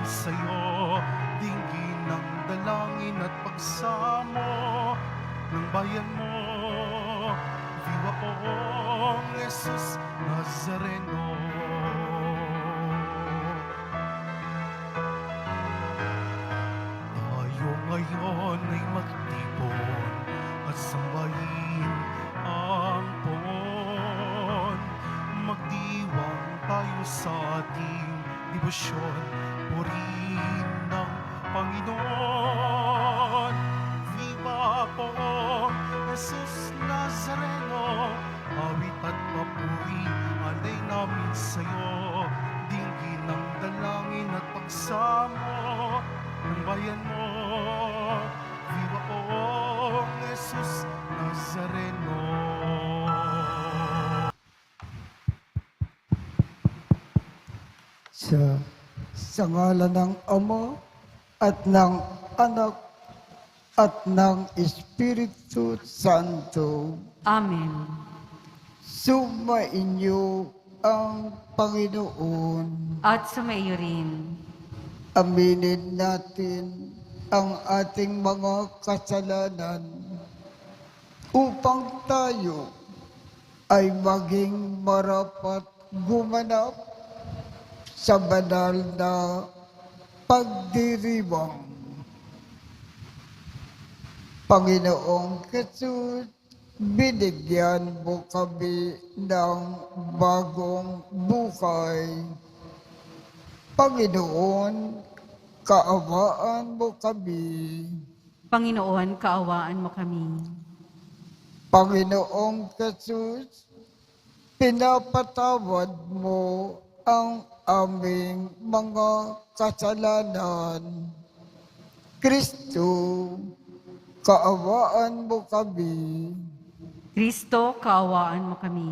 sa'yo, dinggin ng dalangin at pagsamo ng bayan mo. Viva poong Jesus Nazareno. Tayo ngayon ay magtipon at sambahin ang poon. Magdiwang tayo sa ating debosyon, purihin ng Panginoon. Viva poong Jesus Nazareno, awit at papuri alay namin sa'yo, dinggin ng dalangin at pagsamo ng bayan mo. Viva poong Jesus Nazareno. Sa ngalan ng Ama at ng Anak at ng Espiritu Santo. Amen. Sumainyo ang Panginoon. At sumaiyo rin. Aminin natin ang ating mga kasalanan upang tayo ay maging marapat gumanap sa banal na pagdiriwang. Panginoong Jesus, binigyan mo kami ng bagong buhay. Panginoon, kaawaan mo kami. Panginoon, kaawaan mo kami. Panginoong Jesus, pinapatawad mo ang aming mga kasalanan. Kristo, kaawaan mo kami. Kristo, kaawaan mo kami.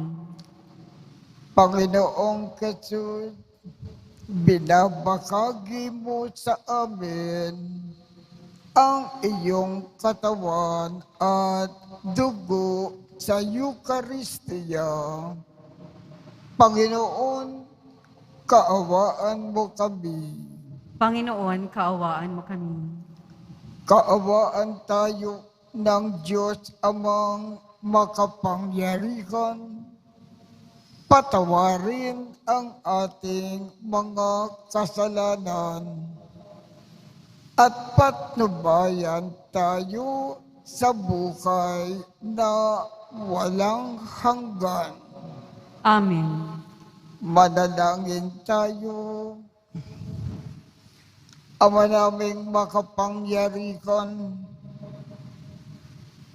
Panginoong Jesus, binabahagi mo sa amin ang iyong katawan at dugo sa Eucharistia. Panginoon, kaawaan mo kami. Panginoon, kaawaan mo kami. Kaawaan tayo ng Diyos amang makapangyarihan. Patawarin ang ating mga kasalanan at patnubayan tayo sa buhay na walang hanggan. Amen. Manalangin tayo. Ama naming makapangyarihan,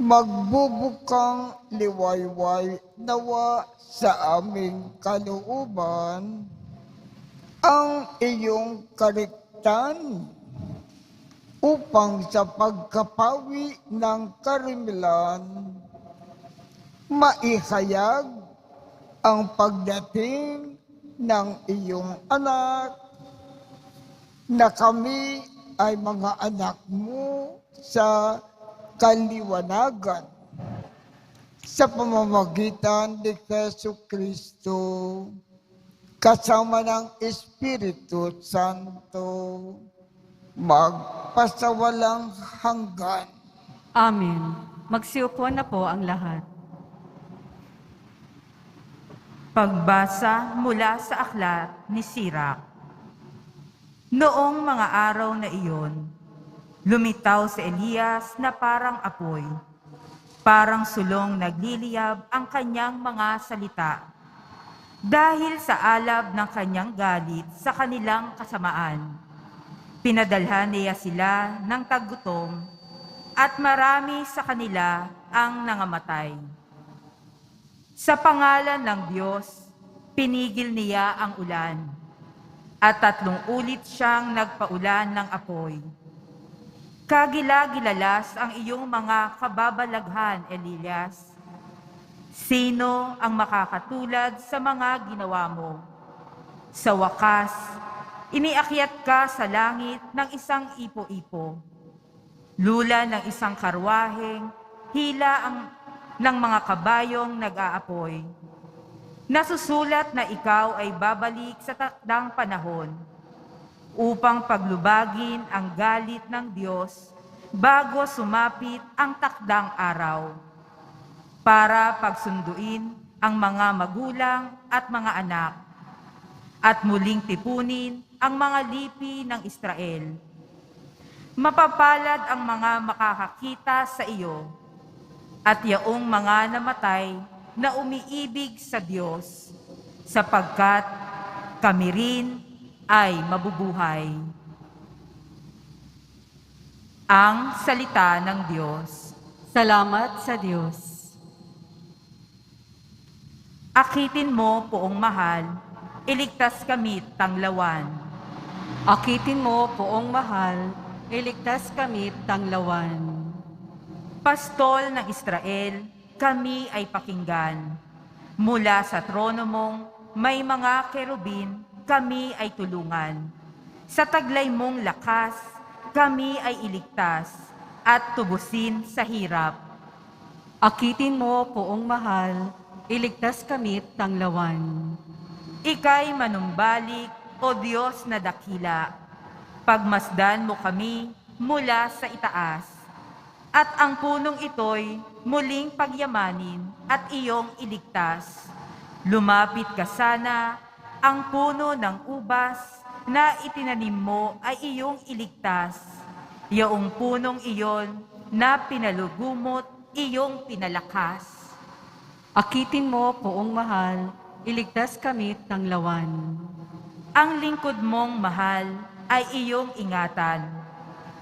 magbubukang liwayway nawa sa aming kalooban ang iyong kaliktan upang sa pagkapawi ng karimilan maihayag ang pagdating ng iyong anak na kami ay mga anak mo sa kaliwanagan sa pamamagitan ni Jesucristo kasama ng Espiritu Santo magpasawalang hanggan. Amen. Magsiupo na po ang lahat. Pagbasa mula sa aklat ni Sirach. Noong mga araw na iyon, lumitaw si Elias na parang apoy. Parang sulong nagliliyab ang kanyang mga salita. Dahil sa alab ng kanyang galit sa kanilang kasamaan, pinadalhan niya sila ng taggutom at marami sa kanila ang nangamatay. Sa pangalan ng Diyos, pinigil niya ang ulan. At 3 ulit siyang nagpaulan ng apoy. Kagila-gilalas ang iyong mga kababalaghan, Elias. Sino ang makakatulad sa mga ginawa mo? Sa wakas, iniakyat ka sa langit ng isang ipo-ipo. Lula ng isang karwaheng, hila ng mga kabayong nag-aapoy. Nasusulat na ikaw ay babalik sa takdang panahon. upang paglubagin ang galit ng Diyos bago sumapit ang takdang araw, para pagsunduin ang mga magulang at mga anak, at muling tipunin ang mga lipi ng Israel. Mapapalad ang mga makakakita sa iyo, at yaong mga namatay na umiibig sa Diyos, sapagkat kami rin ay mabubuhay. Ang salita ng Diyos. Salamat sa Diyos. Akitin mo, Poong mahal, iligtas kami tanglawan. Akitin mo, Poong mahal, iligtas kami tanglawan. Pastol ng Israel, kami ay pakinggan. Mula sa trono mong may mga kerubin, kami ay tulungan. Sa taglay mong lakas, kami ay iligtas at tubusin sa hirap. Akitin mo, Poong mahal, iligtas kami tanglawan. Ika'y manumbalik, O Diyos na dakila. Pagmasdan mo kami mula sa itaas, at ang punong ito'y muling pagyamanin at iyong iligtas. Lumapit ka sana, ang puno ng ubas na itinanim mo ay iyong iligtas. Yaong punong iyon na pinalugumot, iyong pinalakas. Akitin mo, Poong mahal, iligtas kami tanglawan. Ang lingkod mong mahal ay iyong ingatan.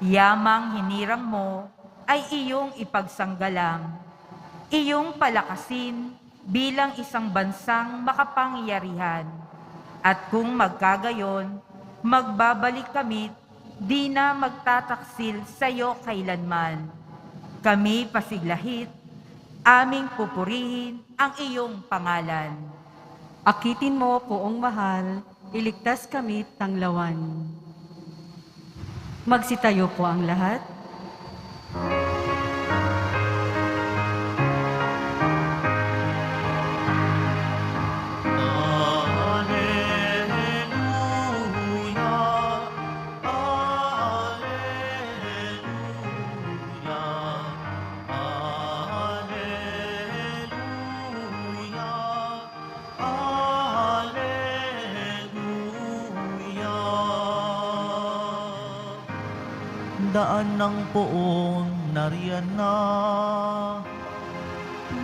Yamang hinirang mo ay iyong ipagsanggalang. Iyong palakasin bilang isang bansang makapangyarihan. At kung magkagayon, magbabalik kami, di na magtataksil sa iyo kailanman. Kami pasiglahit, aming pupurihin ang iyong pangalan. Akitin mo, Poong mahal, iligtas kami tanglawan. Magsitayo po ang lahat. Daan ng poon nariyan na,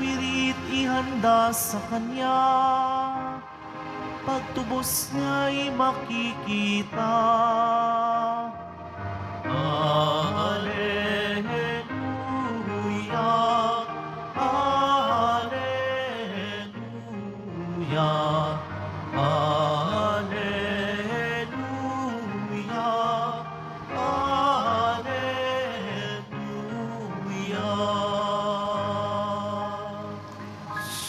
wirit ihanda sa kanya, pagtubos niya'y makikita. Alleluia, Alleluia, Alleluia, Alleluia.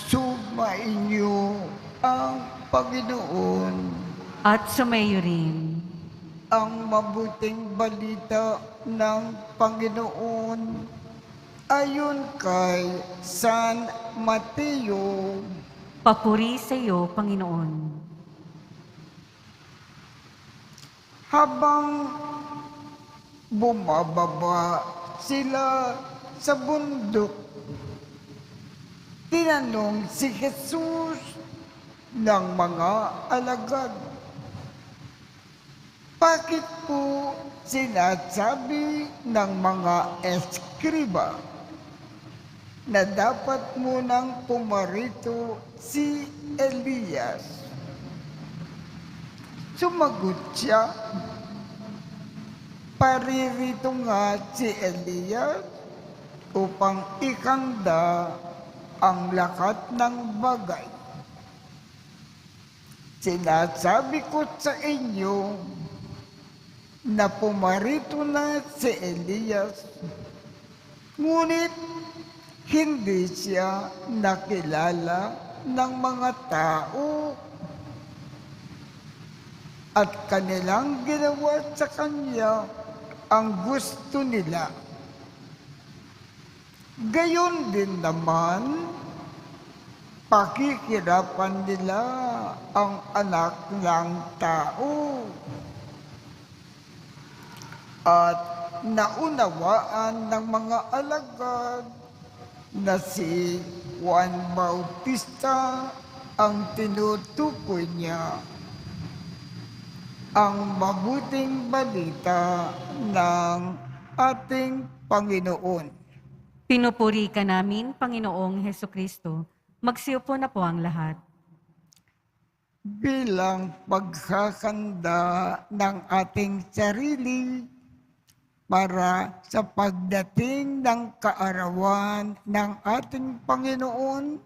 Sumainyo ang Panginoon. At sumayo rin. Ang mabuting balita ng Panginoon ayon kay San Mateo. Papuri sa iyo, Panginoon. Habang bumababa sila sa bundok, tinanong si Jesus ng mga alagad, bakit po sinasabi ng mga eskriba na dapat munang pumarito si Elias? Sumagot siya, paririto nga si Elias upang ikanda ang lakat ng bagay. Sinasabi ko sa inyo na pumarito na si Elias, ngunit hindi siya nakilala ng mga tao at kanilang ginawa sa kanya ang gusto nila. Gayon din naman, pakikirapan nila ang anak ng tao. at naunawaan ng mga alagad na si Juan Bautista ang tinutukoy niya, ang mabuting balita ng ating Panginoon. Pinupuri ka namin, Panginoong Hesukristo. Magsiupo na po ang lahat. Bilang paghahanda ng ating sarili para sa pagdating ng kaarawan ng ating Panginoon,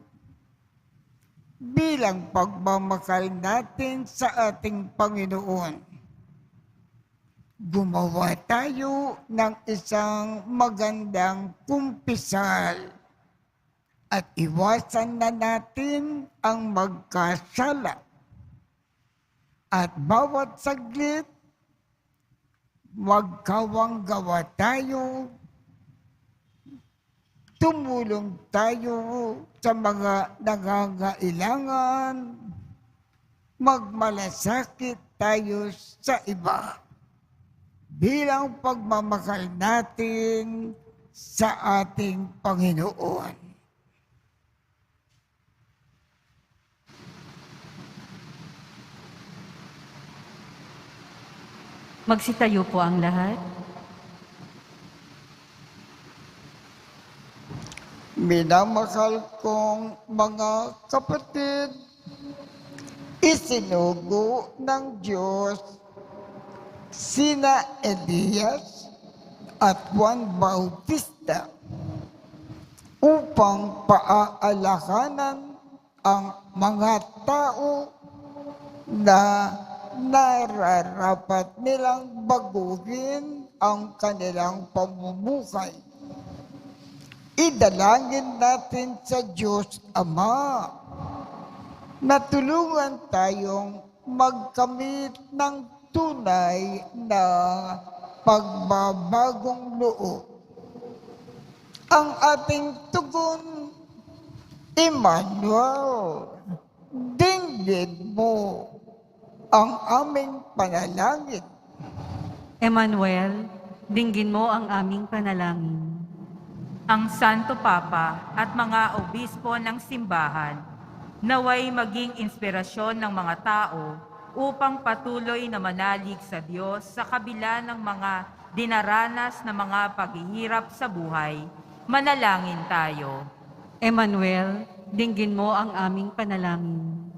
bilang pagmamakal natin sa ating Panginoon, gumawa tayo ng isang magandang kumpisal at iwasan na natin ang magkasala. At bawat saglit, magkawang-gawa tayo, tumulong tayo sa mga nangangailangan, magmalasakit tayo sa iba bilang pagmamakal natin sa ating Panginoon. Magsitayo po ang lahat. Minamahal kong mga kapatid, isinugo ng Diyos sina Elias at Juan Bautista upang paaalakanan ang mga tao na nararapat nilang baguhin ang kanilang pamumuhay. Idalangin natin sa Diyos Ama na tulungan tayong magkamit ng tunay na pagbabagong loob. Ang ating tugon, Emmanuel, dinggin mo ang aming panalangin. Emmanuel, dinggin mo ang aming panalangin. Ang Santo Papa at mga obispo ng simbahan naway maging inspirasyon ng mga tao upang patuloy na manalig sa Diyos sa kabila ng mga dinaranas na mga paghihirap sa buhay. Manalangin tayo. Emmanuel, dinggin mo ang aming panalangin.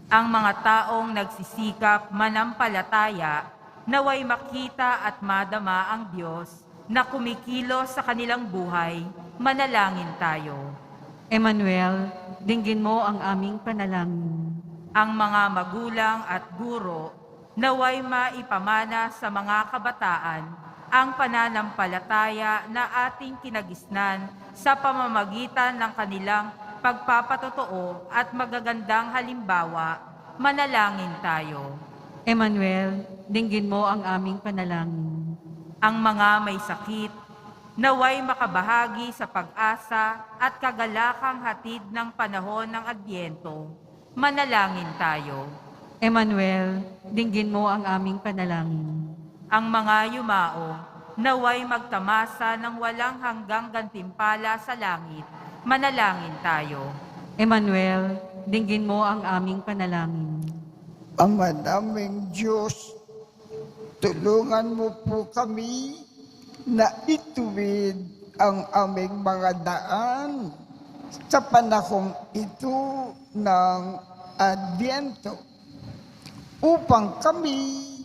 Ang mga taong nagsisikap manampalataya naway makita at madama ang Diyos na kumikilos sa kanilang buhay. Manalangin tayo. Emmanuel, dinggin mo ang aming panalangin. Ang mga magulang at guro naway maipamana sa mga kabataan ang pananampalataya na ating kinagisnan sa pamamagitan ng kanilang pagpapatotoo at magagandang halimbawa. Manalangin tayo. Emmanuel, dinggin mo ang aming panalangin. Ang mga may sakit naway makabahagi sa pag-asa at kagalakang hatid ng panahon ng Adyento. Manalangin tayo. Emmanuel, dinggin mo ang aming panalangin. Ang mga yumao naway magtamasa ng walang hanggang gantimpala sa langit. Manalangin tayo. Emmanuel, dinggin mo ang aming panalangin. Ama naming Diyos, tulungan mo po kami na ituwid ang aming mga daan sa panahong ito ng Adyento upang kami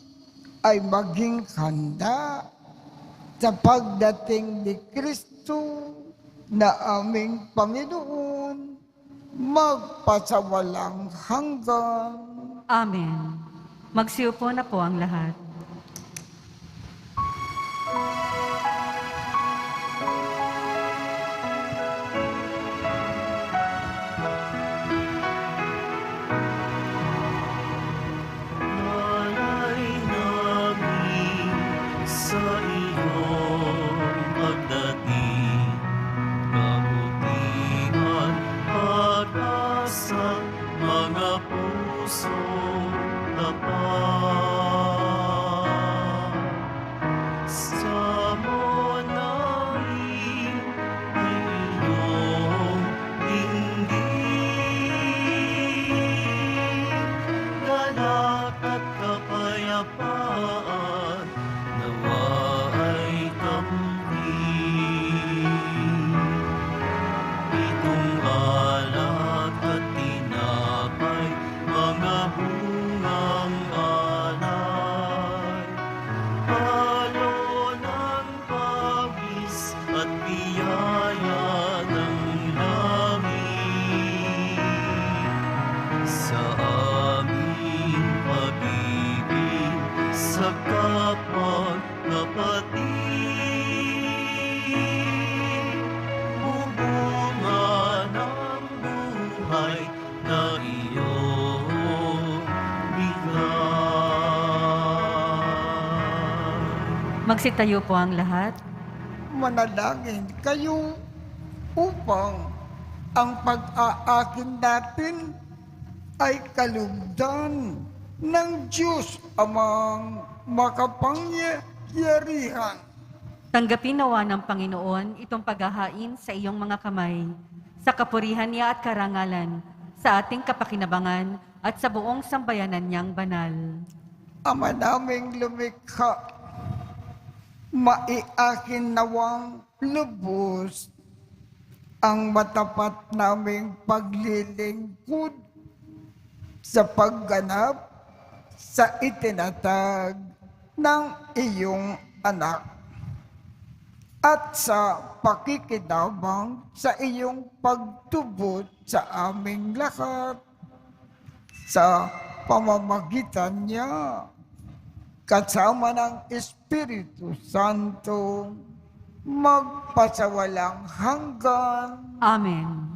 ay maging handa sa pagdating ni Kristo na aming Panginoon magpasawalang hanggan. Amen. Magsiupo na po ang lahat. Malay namin sa iyong pagdating, kabutihan at asa, mga puso tapat. sa kapwa kapatid. Bubunga ng buhay na iyong bigay. Magsitayo po ang lahat. Manalangin kayo upang ang pag-aakin natin ay kalugdan ng Diyos amang makapangyarihan. Tanggapin nawa ng Panginoon itong paghahain sa iyong mga kamay, sa kapurihan niya at karangalan, sa ating kapakinabangan at sa buong sambayanan niyang banal. Ama naming lumikha, maiakin nawang lubos ang matapat naming paglilingkod sa pagganap sa itinatag ng iyong anak at sa pakikinabang sa iyong pagtubot sa aming lahat sa pamamagitan niya kasama ng Espiritu Santo magpasawalang hanggan. Amen.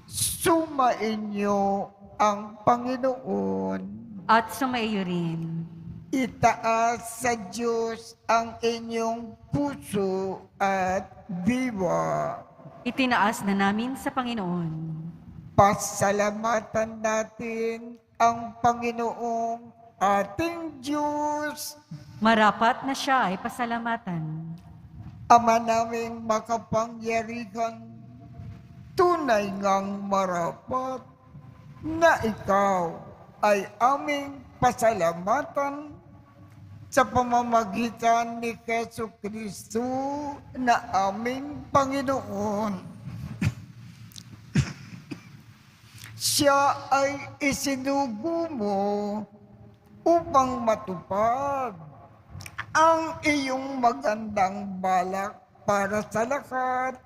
Sumainyo ang Panginoon. At sumaiyo rin. Itaas sa Diyos ang inyong puso at diwa. Itinaas na namin sa Panginoon. Pasalamatan natin ang Panginoong ating Diyos. Marapat na siya ay pasalamatan. Ama naming makapangyarihan, tunay ngang marapat na ikaw ay aming pasalamatan sa pamamagitan ni Jesucristo na aming Panginoon. Siya ay isinugo mo upang matupad ang iyong magandang balak para sa lahat.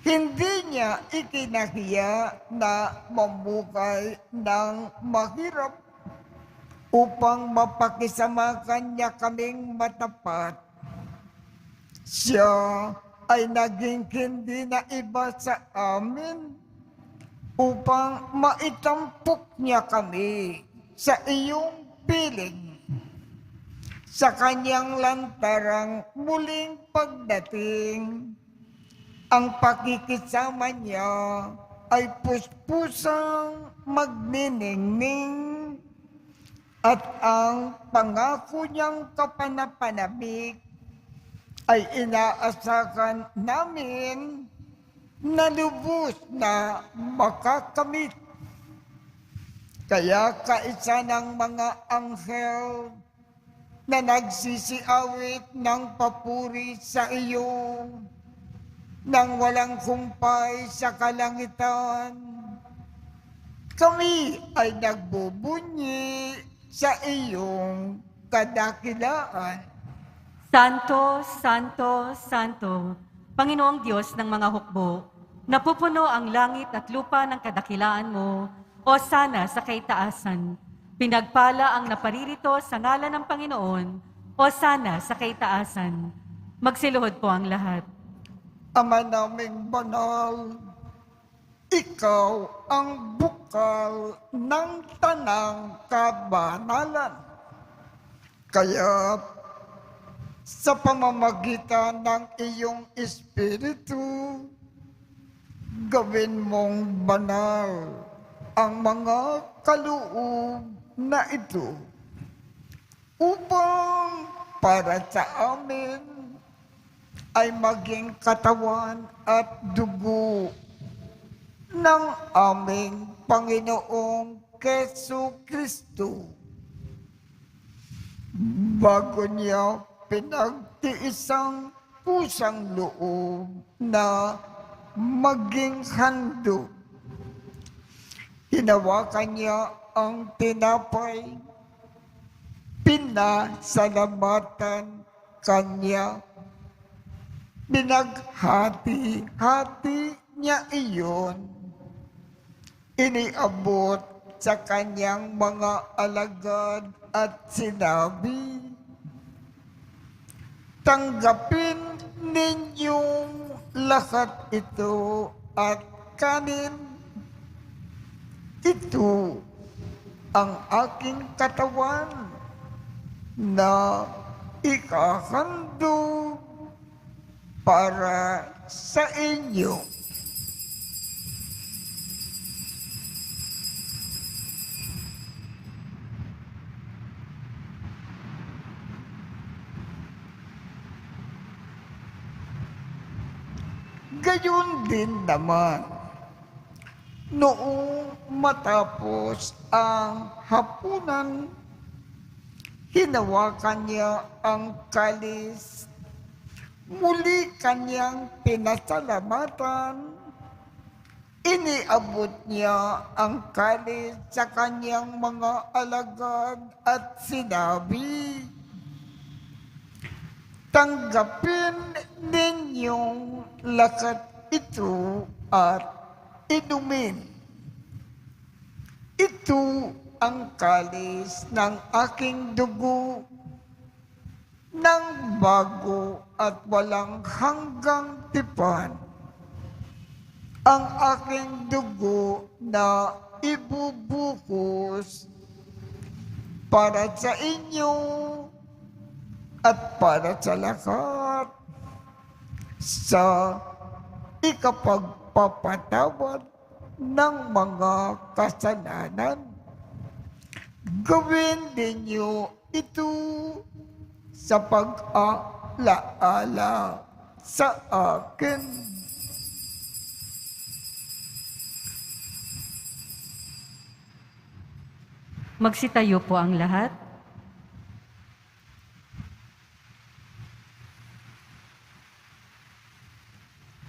Hindi niya ikinahiya na mamukay ng mahirap upang mapakisamakan niya kaming matapat. Siya ay naging hindi na iba sa amin upang maitampok niya kami sa iyong piling. Sa kanyang lantarang muling pagdating, ang pakikisama niya ay puspusang magniningning at ang pangako niyang kapanapanabik ay inaasahan namin na lubos na makakamit. Kaya kaisa ng mga anghel na nagsisiawit ng papuri sa iyo nang walang kumpay sa kalangitan, kami ay nagbubunyi sa iyong kadakilaan. Santo, Santo, Santo, Panginoong Diyos ng mga hukbo, napupuno ang langit at lupa ng kadakilaan mo, o sana sa kaitaasan. Pinagpala ang naparirito sa ngalan ng Panginoon, o sana sa kaitaasan. Magsiluhod po ang lahat. Ama naming banal, ikaw ang bukal ng tanang kabanalan. Kaya sa pamamagitan ng iyong Espiritu, gawin mong banal ang mga kaloob na ito upang para sa amin ay maging katawan at dugo ng aming Panginoong Jesucristo. Bago niya pinagtiisang pusang loob na maging handog, hinawakan niya ang tinapay, pinasalamatan kanya, binaghati-hati niya iyon, iniabot sa kanyang mga alagad at sinabi, "Tanggapin ninyong lahat ito at kanin. Ito ang aking katawan na ikahandog para sa inyo." Gayon din naman, noong matapos ang hapunan, hinawakan niya ang kalis, muli kanyang pinasalamatan, iniabot niya ang kalis sa kanyang mga alagad at sinabi, "Tanggapin ninyong lahat ito at inumin. Ito ang kalis ng aking dugo, ng bago at walang hanggang tipan. Ang aking dugo na ibubuhos para sa inyo at para sa lahat sa ikapagpapatawad ng mga kasalanan. Gawin ninyo ito sa pag-alaala sa akin." Magsitayo po ang lahat.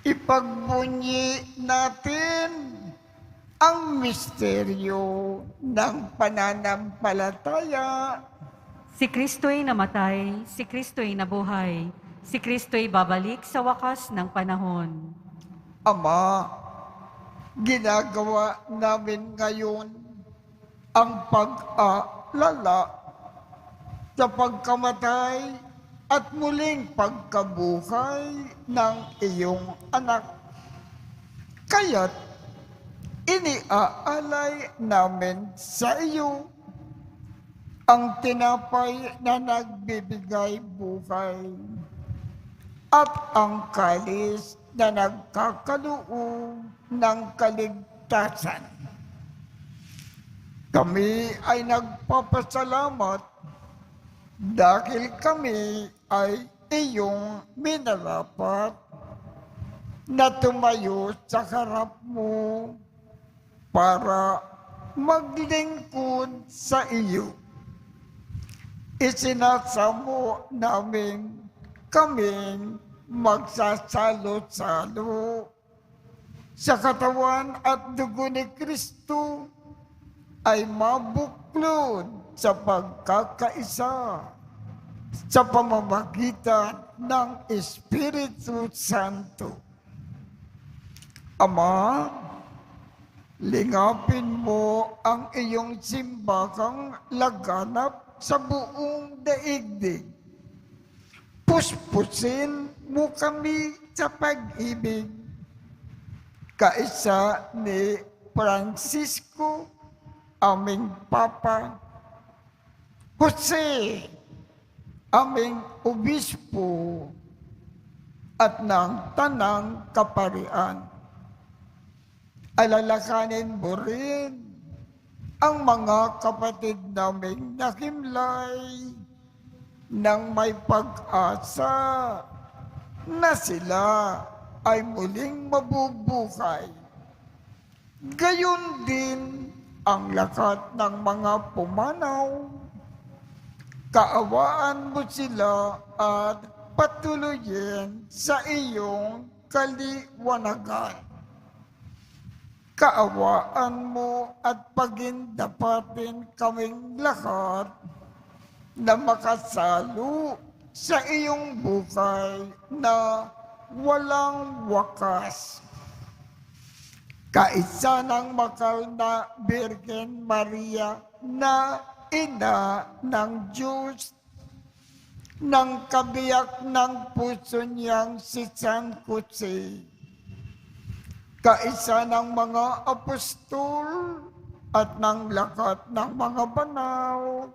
Ipagbunyi natin ang misteryo ng pananampalataya. Si Kristo'y namatay, si Kristo'y nabuhay, si Kristo'y babalik sa wakas ng panahon. Ama, ginagawa namin ngayon ang pag-alala sa pagkamatay at muling pagkabuhay ng iyong anak. Kaya't iniaalay namin sa iyo ang tinapay na nagbibigay buhay at ang kalis na nagkakaloob ng kaligtasan. Kami ay nagpapasalamat dahil kami ay iyong minarapat na tumayo sa harap mo para maglingkod sa iyo. Isinasamo namin kaming magsasalo-salo sa katawan at dugo ni Kristo ay mabuklod sa pagkakaisa sa pamamagitan ng Espiritu Santo. Ama, lingapin mo ang iyong simbahang laganap sa buong daigdig. Puspusin mo kami sa pag-ibig, kaisa ni Francisco, aming Papa, Jose, aming Obispo, at ng Tanang Kaparian. Alalakanin mo rin ang mga kapatid naming nakimlay nang may pag-asa na sila ay muling mabubuhay. Gayon din ang lahat ng mga pumanaw. Kaawaan mo sila at patuloyin sa iyong kaliwanagan. Kaawaan mo at pagindapatin kaming lahat na makasalo sa iyong buhay na walang wakas. kaisa ng makal na Birhen Maria na ina ng Diyos, ng kabiyak ng puso niyang si San Jose, kaisa ng mga apostol at ng lakat ng mga banal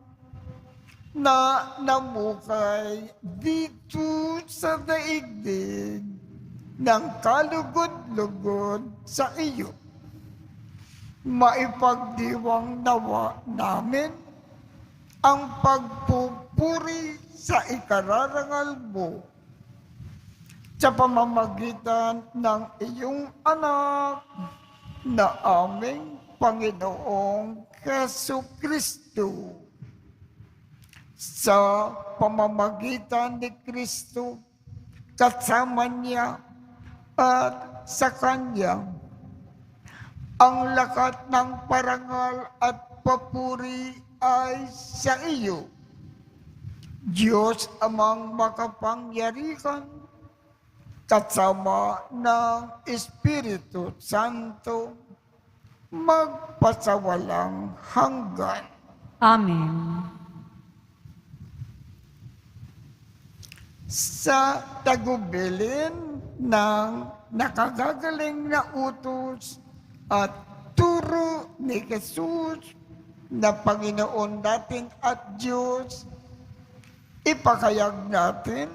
na namukay dito sa daigdig ng kalugod-lugod sa iyo. Maipagdiwang nawa namin ang pagpupuri sa ikararangal mo sa pamamagitan ng iyong anak na aming Panginoong Jesucristo. Sa pamamagitan ni Kristo, kasama niya at sa Kanya, ang lakat ng parangal at papuri ay sa iyo, Diyos Amang makapangyarihan, kasama ng Espiritu Santo, magpasawalang hanggan. Amen. Sa tagubilin ng nakagagaling na utos at turo ni Jesus na Panginoon natin at Diyos, ipakayag natin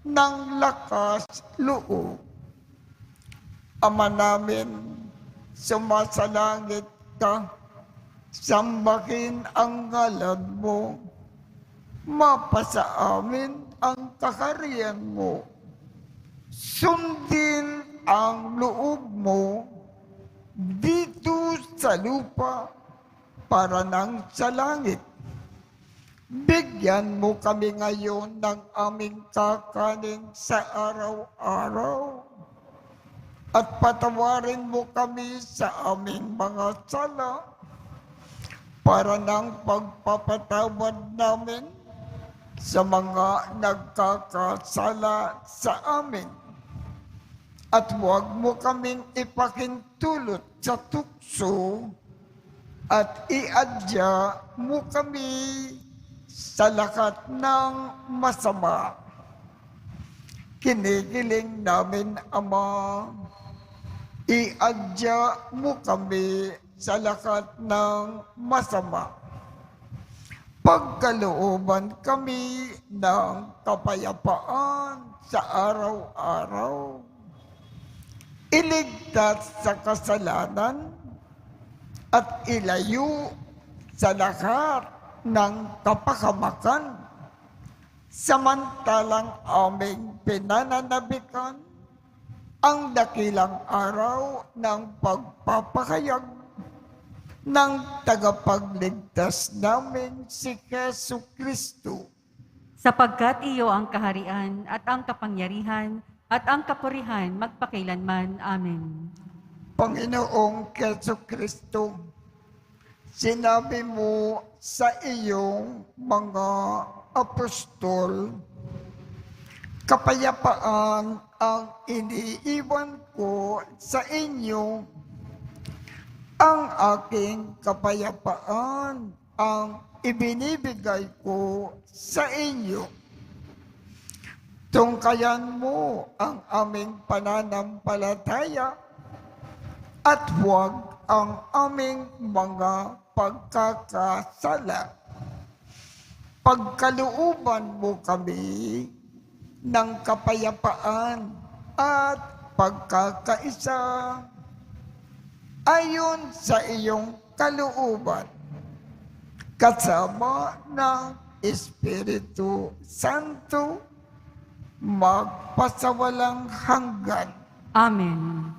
ng lakas loob. Ama namin, sumasalangit ka, sambahin ang ngalan mo, mapasa amin ang kaharian mo, sundin ang loob mo dito sa lupa para nang sa langit. Bigyan mo kami ngayon ng aming kakanin sa araw-araw at patawarin mo kami sa aming mga sala para nang pagpapatawad namin sa mga nagkakasala sa amin. At huwag mo kaming ipakintulot sa tukso at iadya mo kami sa lakat ng masama. Kinikiling namin, Ama, iadya mo kami sa lakat ng masama. Pagkalooban kami ng kapayapaan sa araw-araw. Iligtas sa kasalanan at ilayo sa lahat ng kapahamakan. Samantalang aming pinananabikan ang dakilang araw ng pagpapahayag ng tagapagligtas namin si Jesucristo. Sapagkat iyo ang kaharian at ang kapangyarihan at ang kapurihan magpakailanman. Amen. Panginoong Jesucristo, sinabi mo sa iyong mga apostol, kapayapaan ang iniiwan ko sa inyo, ang aking kapayapaan ang ibinibigay ko sa inyo. Tungkayan mo ang aming pananampalataya at huwag ang aming mga pagkakasala. Pagkalooban mo kami ng kapayapaan at pagkakaisa ayon sa iyong kalooban, kasama ng Espiritu Santo, magpasawalang hanggan. Amen.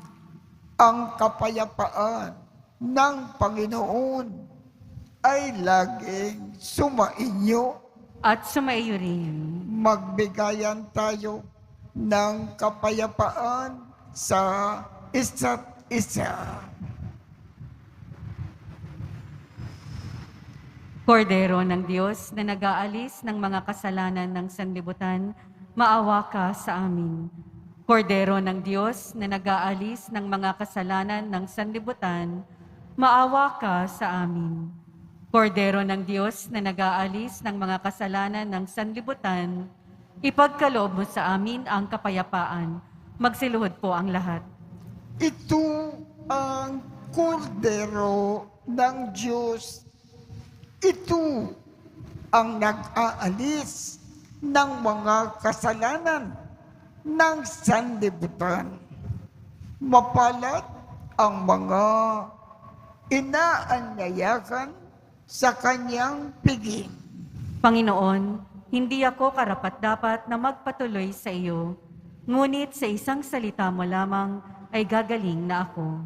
Ang kapayapaan ng Panginoon ay laging sumainyo. At sumaiyo rin. Magbigayan tayo ng kapayapaan sa isa't isa. Kordero ng Diyos na nag-aalis ng mga kasalanan ng sanlibutan, maawa ka sa amin. Kordero ng Diyos na nag-aalis ng mga kasalanan ng sanlibutan, maawa ka sa amin. Kordero ng Diyos na nag-aalis ng mga kasalanan ng sanlibutan, ipagkaloob mo sa amin ang kapayapaan. Magsiluhod po ang lahat. Ito ang kordero ng Diyos. Ito ang nag-aalis ng mga kasalanan ng sanlibutan. Mapalad ang mga inaanyayakan sa kanyang piging. Panginoon, hindi ako karapat-dapat na magpatuloy sa iyo, ngunit sa isang salita mo lamang ay gagaling na ako.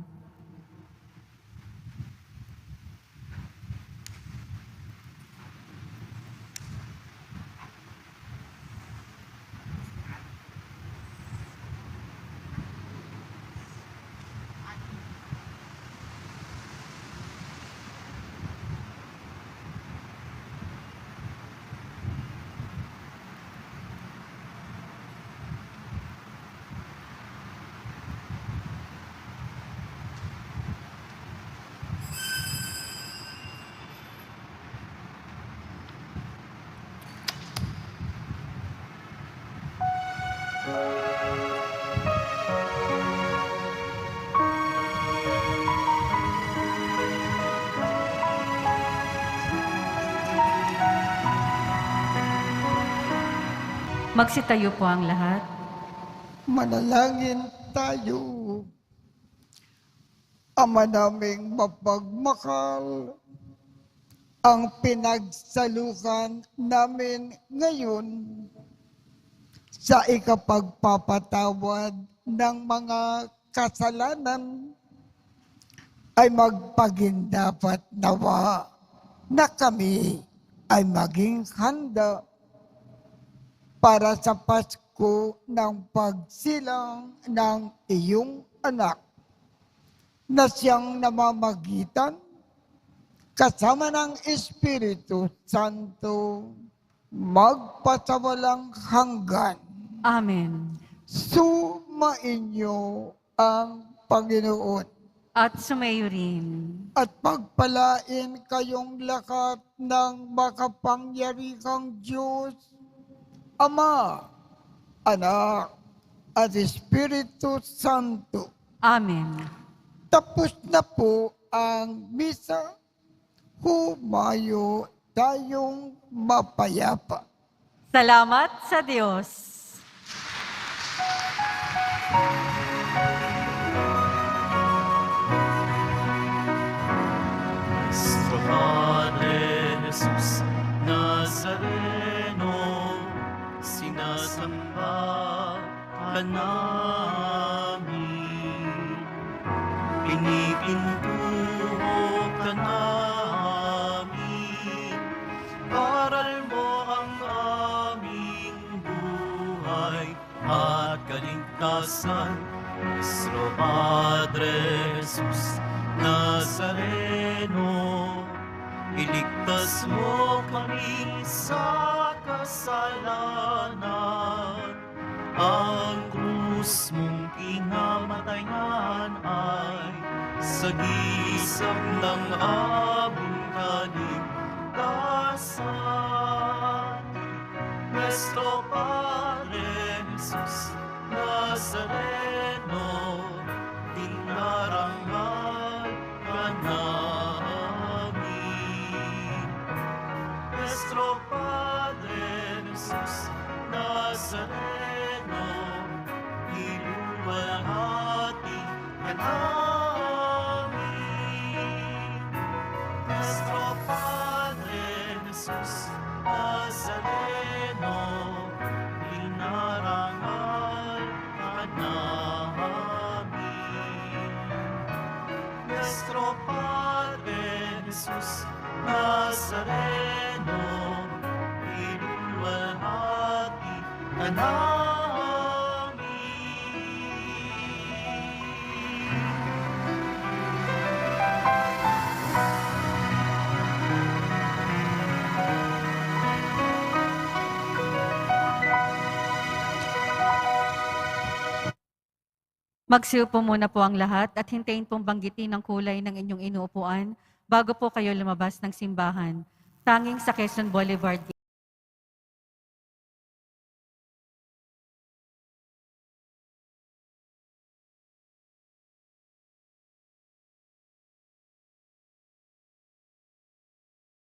Magsitayo po ang lahat. Manalangin tayo. Ama naming mapagmakal, ang pinagsalukan namin ngayon sa ikapagpapatawad ng mga kasalanan ay magpagindapat nawa na kami ay maging handa para sa Pasko ng pagsilang ng iyong anak na siyang namamagitan kasama ng Espiritu Santo magpasawalang hanggan. Amen. Sumainyo ang Panginoon At sumayo rin. at pagpalain kayong lahat ng makapangyarihang Diyos, Ama, Anak, at Espiritu Santo. Amen. Tapos na po ang misa. Humayo tayong mapayapa. Salamat sa Diyos. Nuestro Padre Jesús Nazareno, sinasamba ka namin. Pinipintuho ka namin. Aral mo ang aming buhay at kaligtasan. Nuestro Padre Jesús Nazareno, iligtas mo kami sa kasalanan. Ang krus mong kinamatayan ay sagisag ng aming kaligtasan. Nuestro Padre Jesus Nazareno, dinarangal ka namin. Nuestro Padre Jesus Nazareno, iluwalhati ka namin. Nuestro Padre Jesus Nazareno, dinarangal ka namin. Nuestro Padre Jesus Nazareno, ilulwalhati ka namin. Magsiupo muna po ang lahat at hintayin pong banggitin ang kulay ng inyong inuupuan bago po kayo lumabas ng simbahan. Tanging sa Quezon Boulevard